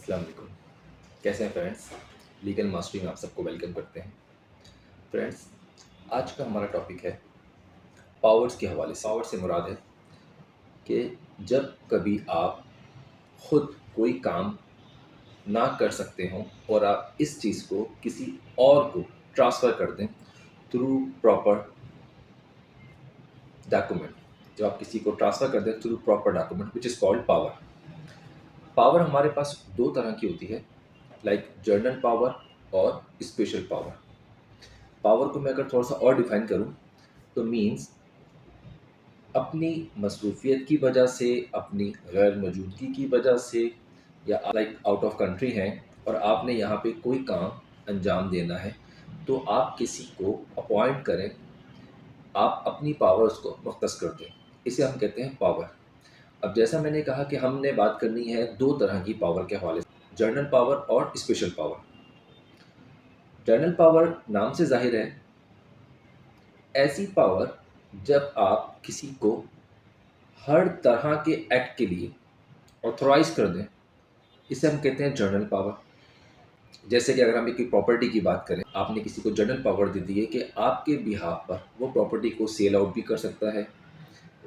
अस्सलाम वालेकुम। कैसे हैं फ्रेंड्स? लीगल मास्टरी में आप सबको वेलकम करते हैं। फ्रेंड्स, आज का हमारा टॉपिक है पावर्स के हवाले से। पावर से मुराद है कि जब कभी आप खुद कोई काम ना कर सकते हों और आप इस चीज़ को किसी और को ट्रांसफ़र कर दें थ्रू प्रॉपर डॉक्यूमेंट। जब आप किसी को ट्रांसफ़र कर दें through proper document which is called power. Power हमारे पास दो तरह की होती है, लाइक जनरल पावर और स्पेशल पावर। पावर को मैं अगर थोड़ा सा और डिफाइन करूं तो मीन्स अपनी मसरूफियत की वजह से, अपनी गैर मौजूदगी की वजह से, या लाइक आउट ऑफ कंट्री हैं और आपने यहाँ पे कोई काम अंजाम देना है तो आप किसी को अपॉइंट करें, आप अपनी पावर्स को मुख्तस कर दें, इसे हम कहते हैं पावर। अब जैसा मैंने कहा कि हमने बात करनी है दो तरह की पावर के हवाले से, जनरल पावर और स्पेशल पावर। जनरल पावर नाम से जाहिर है ऐसी पावर जब आप किसी को हर तरह के एक्ट के लिए ऑथोराइज कर दें, इसे हम कहते हैं जनरल पावर। जैसे कि अगर हम एक प्रॉपर्टी की बात करें, आपने किसी को जनरल पावर दे दी है कि आपके बिहाफ पर वो प्रॉपर्टी को सेल आउट भी कर सकता है,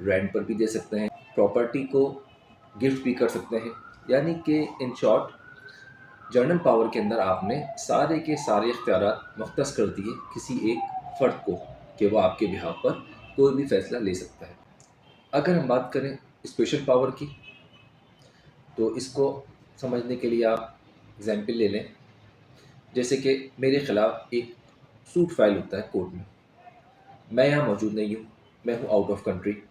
रेंट पर भी दे सकते हैं, प्रॉपर्टी को गिफ्ट भी कर सकते हैं। यानी कि इन शॉर्ट जनरल पावर के अंदर आपने सारे के सारे इख्तियारात मुख्तस कर दिए किसी एक फ़र्द को कि वह आपके बिहाफ पर कोई भी फ़ैसला ले सकता है। अगर हम बात करें स्पेशल पावर की, तो इसको समझने के लिए आप एग्जाम्पल ले लें। जैसे कि मेरे ख़िलाफ़ एक सूट फाइल होता है कोर्ट में, मैं यहाँ मौजूद नहीं हूँ, मैं हूँ आउट ऑफ कंट्री।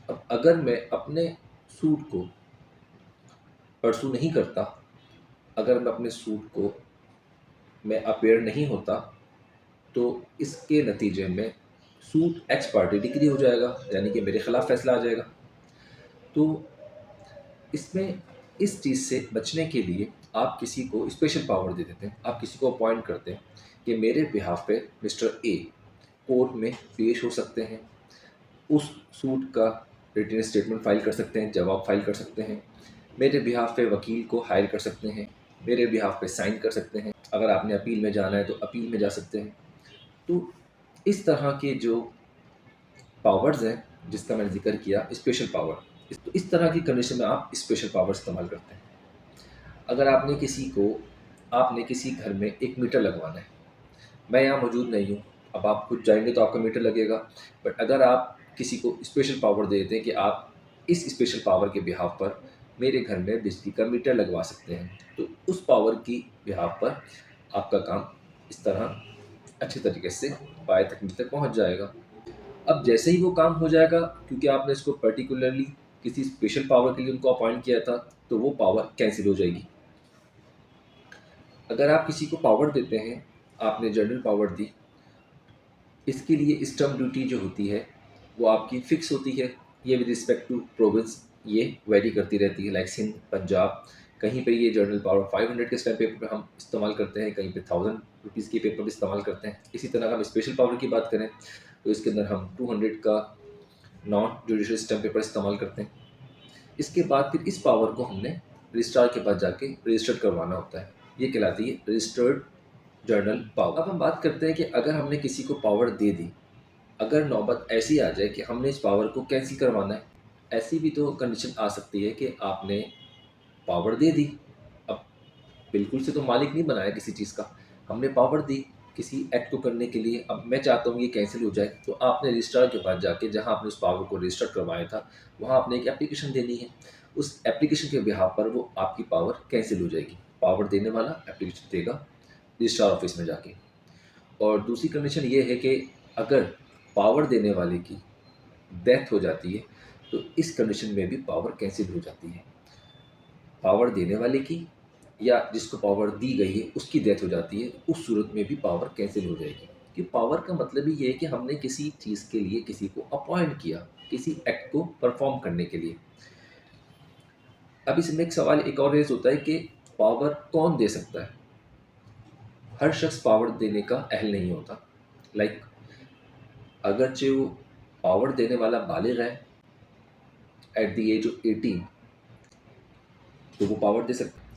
अब अगर मैं अपने सूट को परसू नहीं करता, अगर मैं अपने सूट को मैं अपेयर नहीं होता, तो इसके नतीजे में सूट एक्स पार्टी डिग्री हो जाएगा, यानी कि मेरे ख़िलाफ़ फ़ैसला आ जाएगा। तो इसमें इस चीज़ से बचने के लिए आप किसी को स्पेशल पावर दे देते हैं, आप किसी को अपॉइंट करते हैं कि मेरे बिहाफ पे मिस्टर ए कोर्ट में पेश हो सकते हैं, उस सूट का रिटन स्टेटमेंट फ़ाइल कर सकते हैं, जवाब फ़ाइल कर सकते हैं, मेरे बिहाफ पे वकील को हायर कर सकते हैं, मेरे बिहाफ पे साइन कर सकते हैं, अगर आपने अपील में जाना है तो अपील में जा सकते हैं। तो इस तरह के जो पावर्स हैं जिसका मैंने ज़िक्र किया स्पेशल पावर, इस तरह की कंडीशन में आप स्पेशल पावर इस्तेमाल करते हैं। अगर आपने किसी घर में एक मीटर लगवाना है, मैं यहाँ मौजूद नहीं हूँ, अब आप खुद जाएंगे तो आपका मीटर लगेगा। बट अगर आप किसी को स्पेशल पावर दे देते हैं कि आप इस स्पेशल पावर के बिहाफ पर मेरे घर में बिजली का मीटर लगवा सकते हैं, तो उस पावर की बिहाफ पर आपका काम इस तरह अच्छे तरीके से पाए तकमील तक पहुँच जाएगा। अब जैसे ही वो काम हो जाएगा, क्योंकि आपने इसको पर्टिकुलरली किसी स्पेशल पावर के लिए उनको अपॉइंट किया था, तो वो पावर कैंसिल हो जाएगी। अगर आप किसी को पावर देते हैं, आपने जनरल पावर दी, इसके लिए स्टम्प ड्यूटी जो होती है वो आपकी फ़िक्स होती है। ये विद रिस्पेक्ट टू प्रोविंस ये वेरी करती रहती है, लाइक सिंध, पंजाब, कहीं पे ये जनरल पावर 500 के स्टैम्प पेपर पे हम इस्तेमाल करते हैं, कहीं पे 1000 रुपीज़ के पेपर पे इस्तेमाल करते हैं। इसी तरह अगर हम स्पेशल पावर की बात करें तो इसके अंदर हम 200 का नॉन जुडिशल स्टैम्प पेपर इस्तेमाल करते हैं। इसके बाद फिर इस पावर को हमने रजिस्ट्रार के पास जाके रजिस्टर्ड करवाना होता है, ये कहलाती है रजिस्टर्ड जर्नल पावर। अब हम बात करते हैं कि अगर हमने किसी को पावर दे दी, अगर नौबत ऐसी आ जाए कि हमने इस पावर को कैंसिल करवाना है, ऐसी भी तो कंडीशन आ सकती है कि आपने पावर दे दी, अब बिल्कुल से तो मालिक नहीं बनाया किसी चीज़ का, हमने पावर दी किसी एक्ट को करने के लिए, अब मैं चाहता हूँ ये कैंसिल हो जाए, तो आपने रजिस्ट्रार के पास जाके जहाँ आपने उस पावर को रजिस्टर करवाया था वहाँ आपने एक एप्लीकेशन देनी है। उस एप्लीकेशन के बिहाफ पर वो आपकी पावर कैंसिल हो जाएगी। पावर देने वाला एप्लीकेशन देगा रजिस्ट्रार ऑफिस में जाके। और दूसरी कंडीशन ये है कि अगर पावर देने वाले की डेथ हो जाती है तो इस कंडीशन में भी पावर कैंसिल हो जाती है। पावर देने वाले की या जिसको पावर दी गई है उसकी डेथ हो जाती है, उस सूरत में भी पावर कैंसिल हो जाएगी। कि पावर का मतलब ही ये है कि हमने किसी चीज़ के लिए किसी को अपॉइंट किया, किसी एक्ट को परफॉर्म करने के लिए। अब इसमें एक सवाल एक और रेज होता है कि पावर कौन दे सकता है। हर शख्स पावर देने का अहल नहीं होता। लाइक अगरचे वो पावर देने वाला बालिग है एट द एज ऑफ 18, तो वो पावर दे सकता है।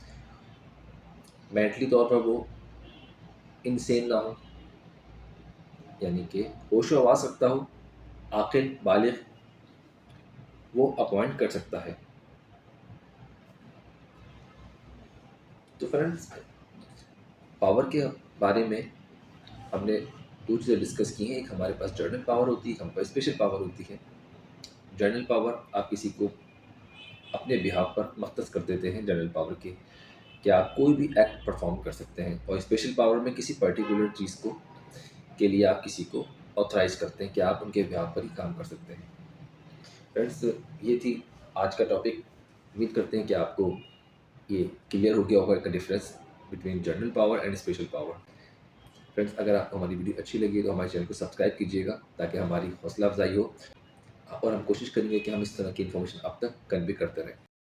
मेंटली तौर पर वो इनसेन ना हो, यानी कि होशो हवास रखता हो, आकिल बालिग, वो अपॉइंट कर सकता है। तो फ्रेंड्स, पावर के बारे में हमने दो चीज़ें डिस्कस की हैं। एक हमारे पास जर्नल पावर होती है, एक हमारे पास स्पेशल पावर होती है। जर्नल पावर आप किसी को अपने बिहाफ पर मख्तस कर देते हैं जनरल पावर के, कि आप कोई भी एक्ट परफॉर्म कर सकते हैं। और स्पेशल पावर में किसी पर्टिकुलर चीज़ को के लिए आप किसी को ऑथराइज करते हैं कि आप उनके बिहाफ पर ही काम कर सकते हैं। फ्रेंड्स, ये थी आज का टॉपिक। उम्मीद करते हैं कि आपको ये क्लियर हो गया होगा का difference between general power and special power. Friends, अगर आपको हमारी वीडियो अच्छी लगी तो हमारे चैनल को सब्सक्राइब कीजिएगा ताकि हमारी हौसला अफजाई हो, और हम कोशिश करेंगे कि हम इस तरह की इन्फॉर्मेशन आप तक कन्वे करते रहें।